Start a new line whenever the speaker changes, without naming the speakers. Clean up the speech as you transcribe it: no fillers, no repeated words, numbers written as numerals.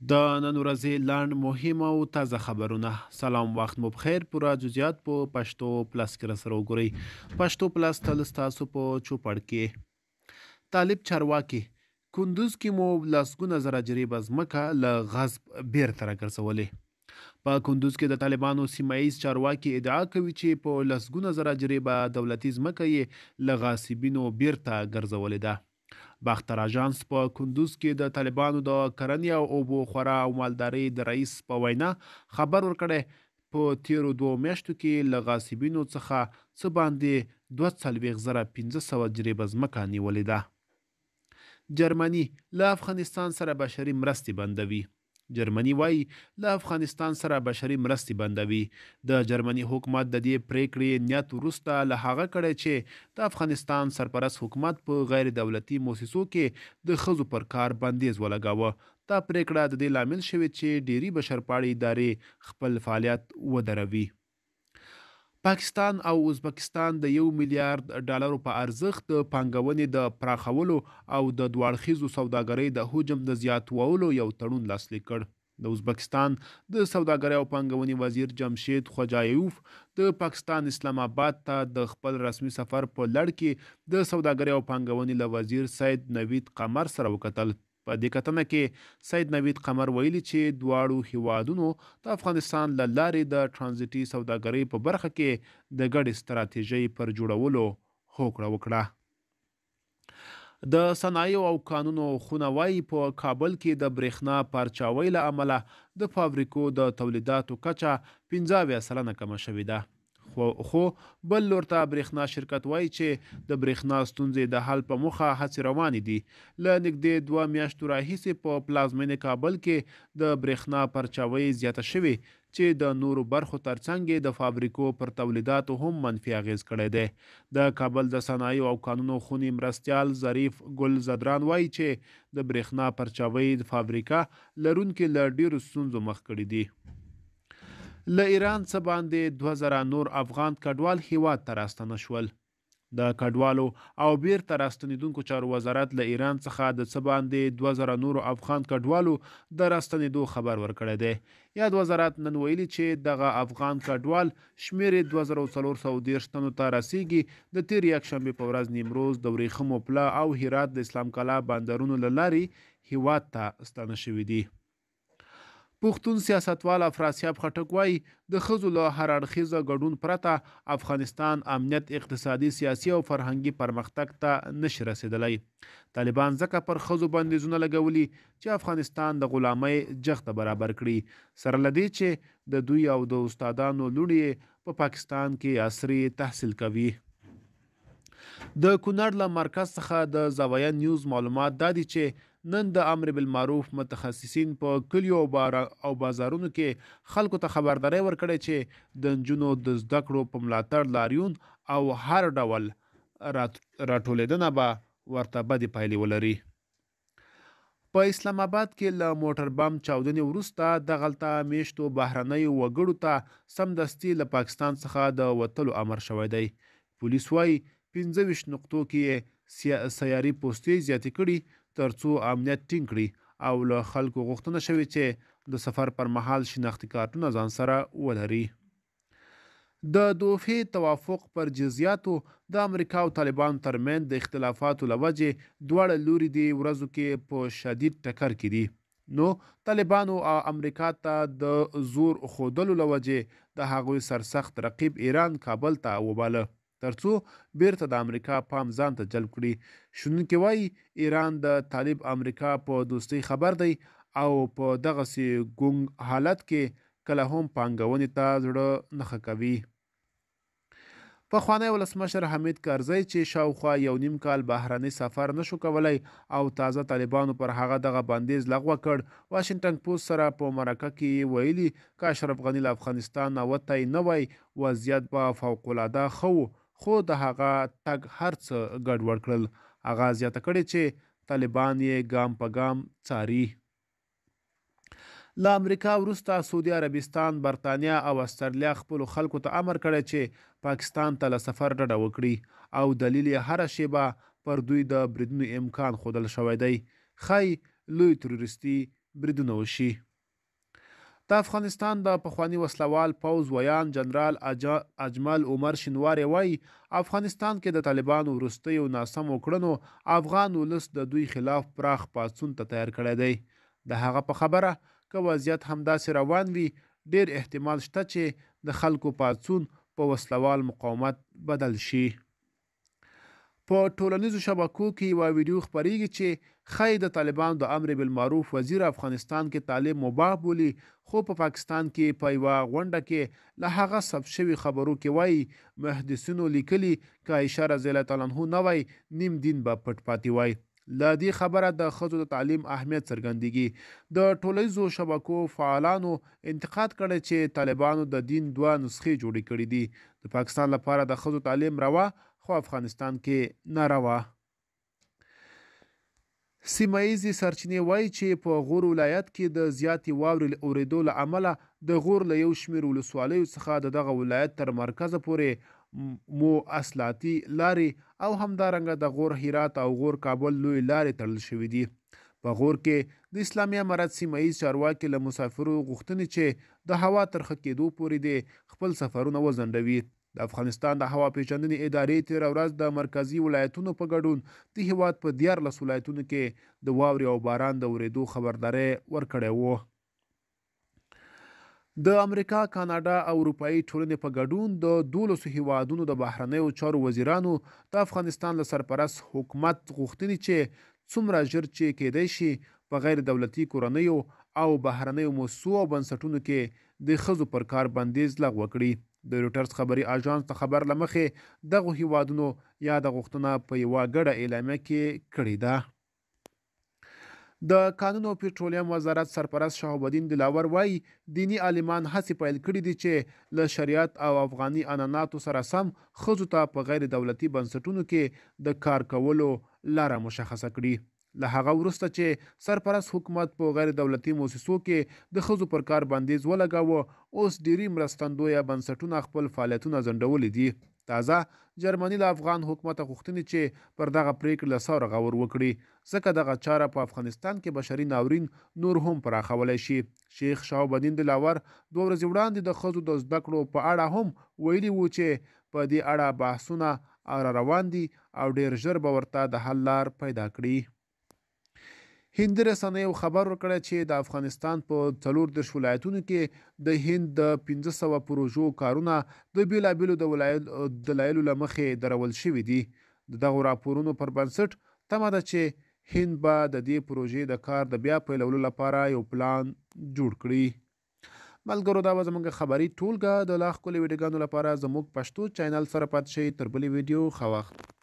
د نن ورځې لنډ مهم او تازه خبرونه. سلام، وخت مو بخیر. پوره جزئیات په پښتو پلس کې راسره وګورئ. پښتو پلس تل ستاسو په چوپړ کې. طالب چارواکي کندوز کې مو لسګونه زره جریبه ځمکه له غصب بیرته راګرځولې. په کندوز کې د طالبانو سیمایي چارواکي ادعا کوي چې په لسګونه زره جریبه دولتي ځمکه یې له غاصبینو بیرته ګرځولې ده. باختر اژانس په کندوز کې د طالبانو د کرنې او اوبو خورا او مالدارۍ د رئیس په وینا خبر ورکړی په تیرو 2 میاشتو کې له غاصبینو څخه څه باندې 42,500 جریبه ځمکه نیولې ده. جرمني له افغانستان سره بشري مرستې بندوي. جرمني وایي له افغانستان سره بشري مرستې بندوي. د جرمني حکومت د دې پریکړې نیت وروسته له هغه کړی چې د افغانستان سرپرست حکومت په غیر دولتي موسسو کې د ښځو پر کار بندیز ولګاوه. دا پریکړه د دې لامل شوې چې ډیری بشرپاړې ادارې خپل فعالیت ودروي. پاکستان او ازبکستان د $1 میلیارډ په ارزښت د پانګونې د پراخولو او د دوه اړخیزو سوداګرۍ د حجم د زیاتولو یو تړون لاسلیک کړ. د ازبکستان د سوداګرۍ او پانګونې وزیر جمشید خوجایوف د پاکستان اسلام آباد ته د خپل رسمي سفر په لړ کې د سوداګرۍ او پانګونې له وزیر سید نوید قمر سره وکتل. په دې کتنه کې سید نوید قمر ویلي چې دواړو هیوادونو د افغانستان له لارې د ټرانزیټي سوداګرۍ په برخه کې د ګډې ستراتیژۍ پر جوړولو هوکړه وکړه. د صنایعو او کانونو خونه وایي په کابل کې د برېښنا پارچاوۍ له امله د فابریکو د تولیداتو کچه 15% کمه شوې ده. خو بل لور ته برېښنا شرکت وایي چې د برېښنا ستونزې د حل په موخه هڅې روانې دي. له نږدې 2 میاشتو راهیسې په پلازمینې کابل کې د برېښنا پرچاوۍ زیاته شوې چې د نورو برخو ترڅنګ د فابریکو پر تولیداتو هم منفي اغیز کړی دی. د کابل د صنایعو او کانونو خونې مرستیال ظریف ګل زدران وایي چې د برېښنا پرچاوۍ فابریکه لرونکي له ډیرو ستونزو مخ کړي دي. له ایران څخه باندې 2000 نور افغان کډوال هیواد ته راستنه شول. د کډوالو او بیرته راستنیدونکو چارو وزارت له ایران څخه د څه باندې 2000 نورو افغان کډوالو د راستنېدو خبر ورکړی دی. یاد وزارت نن ویلي چې دغه افغان کډوال شمیر 2430 تنو ته رسیږي. د تیر یکشنبې په ورځ نیمروز د ورېښمو پله او هرات د اسلام کلا بندرونو له لارې هیواد ته ستانه شوي دي. پښتون سیاستوال افراسیاب خټک وایي د ښځو له هر اړخیزه ګډون پرته افغانستان امنیت، اقتصادي، سیاسي او فرهنګي پرمختګ ته نشي رسیدلی. طالبان ځکه پر ښځو بندیزونه لګولي چې افغانستان د غلامۍ جغ ته برابر کړي، سره له دې چې د دوی او د استادانو لوڼې په پاکستان کې عصري تحصیل کوي. د کونړ له مرکز څخه د زاویه نیوز معلومات دا دي چې نن د امر بالمعروف متخصصین په کلیو او بازارونو کې خلکو ته خبرداری ورکړی چې د نجونو د زده کړو په ملاتړ لاریون او هر ډول راټولیدنه به ورته بدې پایلې ولري. په اسلام آباد کې له موټر بم چاودنې وروسته دغلته میشتو بهرنیو وګړو ته سمدستي له پاکستان څخه د وتلو امر شوی دی. پولیس وایي 25 نقطو کې سیاري پوستې زیاتې کړي ترڅو امنیت ټینګ کړي او له خلکو غوښتنه شوې چې د سفر پر مهال شناختي کارتونه ځان سره ولري. د دوحې توافق پر جزیاتو د امریکا او طالبانو ترمنځ د اختلافاتو له وجې دواړه لوري دې ورځو کې په شدید ټکر کې دي. نو طالبانو امریکا ته د زور ښودلو له وجې د هغوی سرسخت رقیب ایران کابل ته وباله ترڅو بیرته د امریکا پام ځان ته جلب کړي. شنونکي وایي ایران د طالب امریکا په دوستۍ خبر دی او په دغسې ګونګ حالت کې کله هم پانګونې ته زړه نه ښه کوي. پخوانی ولسمشر حمید کرزی چې شاوخوا 1.5 کال بهرنی سفر نشو کولی او تازه طالبانو پر هغه دغه بندیز لغوه کړ، واشنګټن پوسټ سره په مرکه کې ویلي که اشرف غني له افغانستان نه وتی نه وای وضعیت به فوق العاده ښه و، خو د هغه تګ هر څه ګډوډ کړل. هغه زیاته کړې چې طالبان یې ګام په ګام څاري. له امریکا وروسته سعودي عربستان، برطانیه او استرالیا خپلو خلکو ته امر کړی چې پاکستان ته له سفر ډډه وکړي او دلیل یې هره شیبه پر دوی د بریدونو امکان ښودل شوی دی. ښایي لوی تروریستي بریدونه وشي. د افغانستان د پخوانی وسلوال پوځ ویان جنرال اجمل عمر شینواری وایي افغانستان کې د طالبانو وروستیو ناسمو کړنو افغان ولس د دوی خلاف پراخ پاڅون ته تیار کړی دی. د هغه په خبره که وضعیت همداسې روان وي ډیر احتمال شته چې د خلکو پاڅون په وسلوال مقاومت بدل شي. په ټولنیزو شبکو کې یوه ویډیو خپریږي چې ښایي د طالبانو د امر بالمعروف وزیر افغانستان کې تعلیم مباح بولي، خو په پاکستان کې په یوه غونډه کې له هغه ثبت شوي خبرو کې وایي محدثینو لیکلي که عایشه رضی الله تعالی عنها نه وای نیم دین به پټ پاتې وای. له دې خبره د ښځو د تعلیم اهمیت څرګندېږي. د ټولنیزو شبکو فعالانو انتقاد کړی چې طالبانو د دین دوه نسخې جوړې کړي دي. د پاکستان لپاره د ښځو تعلیم روا خو افغانستان کې ناروا. سیمه ییزې سرچینې وایي چې په غور ولایت کې د زیاتې واورې اورېدو له امله د غور له یو شمېر ولسوالیو څخه د دغه ولایت تر مرکزه پورې مواصلاتي لارې او همدارنګه د غور هرات او غور کابل لوی لارې تړل شوي دي. په غور کې د اسلامي امارت سیمه ییز چارواکي له مسافرو غوښتنې چې د هوا ترخه کېدو پورې د خپل سفرونه وځنډوي. د افغانستان د هوا پیژندنې ادارې تېره ورځ د مرکزي ولایتونو په ګډون د هیواد په 14 ولایتونو کې د واورې او باران د اورېدو خبرداری ورکړی و. د امریکا، کاناډا او اروپایي ټولنې په ګډون د 12 هیوادونو د بهرنیو چارو وزیرانو د افغانستان له سرپرست حکومت غوښتنې چې څومره ژر چې کېدای شي په غیر دولتي کورنیو او بهرنیو مؤسسو او بنسټونو کې د ښځو پر کار بندیز لغوه کړي. د رویټرز خبري اژانس د خبر له مخې دغو هیوادونو یاده غوښتنه په یوه ګډه اعلامیه کې کړې ده. د کانونو او پټرولیم وزارت سرپرست شهاب الدین دلاور وایي دینی عالمان هڅې پیل کړي دي چې له شریعت او افغاني عنعناتو سره سم ښځو ته په غیر دولتي بنسټونو کې د کار کولو لاره مشخصه کړي. له هغه وروسته چې سرپرست حکومت په غیر دولتي مؤسسو کې د ښځو پر کار بندیز ولګاوه اوس ډیری مرستندویه بنسټونه خپل فعالیتونه ځنډولي دي. تازه جرمني له افغان حکومت غوښتنې چې پر دغه پریکړې له سوره غور وکړي ځکه دغه چاره په افغانستان کې بشري ناورین نور هم پراخولی شي. شیخ شهاب الدین دلاور 2 ورځې وړاندې د ښځو د زده کړو په اړه هم ویلي وو چې په دې اړه بحثونه را روان دي او ډیر ژر به ورته د حل لار پیدا کړي. هندي رسنیو خبر ورکړی چې د افغانستان په 14 ولایتونو کې د هند د 1500 پروژو کارونه د بیلابیلو دلایلو له مخې درول شوي دي. د دغو راپورونو پر بنسټ تمه ده چې هند به د دې پروژې د کار د بیا پیلولو لپاره یو پلان جوړ کړي. ملګرو دا به زموږ خبري ټولګه د لا ښکلي ویډیوګانو لپاره زموږ پښتو چینل سره پاتې شئ. تر بلې ویډیو ښه وخت.